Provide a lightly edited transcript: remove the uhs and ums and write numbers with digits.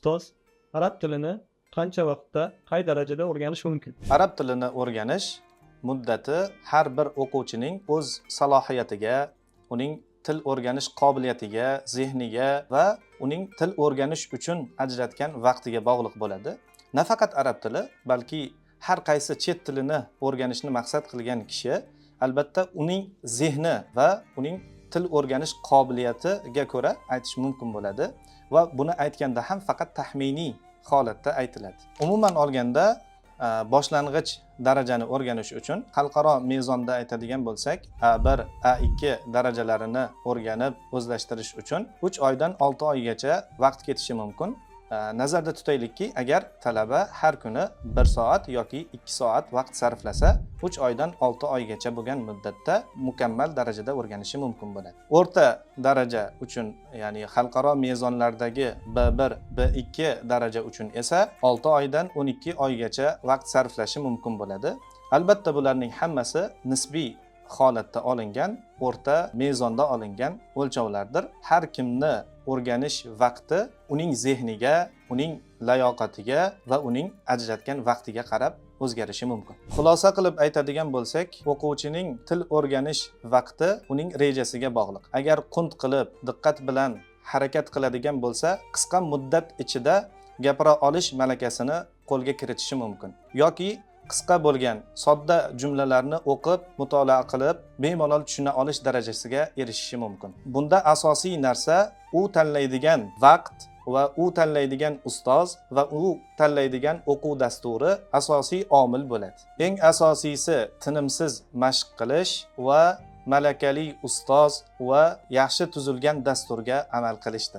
Ustoz, arab tilini qancha vaqtda, qay darajada o'rganish mumkin? Arab tilini o'rganish muddati har bir o'quvchining o'z salohiyatiga, uning til o'rganish qobiliyatiga, zehniga va uning til o'rganish uchun ajratgan vaqtiga bog'liq bo'ladi. Nafaqat arab tili, balki har qaysi chet tilini o'rganishni maqsad qilgan kishi albatta uning zehni va uning til o'rganish qobiliyatiga ko'ra aytish mumkin bo'ladi va buni aytganda ham faqat taxminiy holatda aytiladi. Umuman olganda boshlang'ich darajani o'rganish uchun xalqaro mezonda aytadigan bo'lsak, A1, A2 darajalarini o'rganib o'zlashtirish uchun 3 oydan 6 oygacha vaqt ketishi mumkin. Nazarda tutaylikki, agar talaba har kuni 1 soat yoki 2 soat vaqt sarflasa, 3 oydan 6 oygacha bo'lgan muddatda mukammal darajada o'rganishi mumkin bo'ladi. O'rta daraja uchun, ya'ni xalqaro mezonlardagi B1, B2 daraja uchun esa 6 oydan 12 oygacha vaqt sarflashi mumkin bo'ladi. Albatta bularning hammasi nisbiy holatda olingan, o'rta mezonda olingan o'lchovlardir. Har kimni o'rganish vaqti uning zehniga, uning layoqatiga va uning ajratgan vaqtiga qarab o'zgarishi mumkin. Xulosa qilib aytadigan bo'lsak, o'quvchining til o'rganish vaqti uning rejasiga bog'liq. Agar qunt qilib, diqqat bilan harakat qiladigan bo'lsa, qisqa muddat ichida gapira olish malakasini qo'lga kiritishi mumkin. Yoki qisqa bo'lgan sodda jumlalarni o'qib, mutolaa qilib, bemalol tushuna olish darajasiga erishishi mumkin. Bunda asosiy narsa u tanlaydigan vaqt va u tanlaydigan ustoz va u tanlaydigan o'quv dasturi asosiy omil bo'ladi. Eng asosiysi tinimsiz mashq qilish va malakali ustoz va yaxshi tuzilgan dasturga amal qilishdir.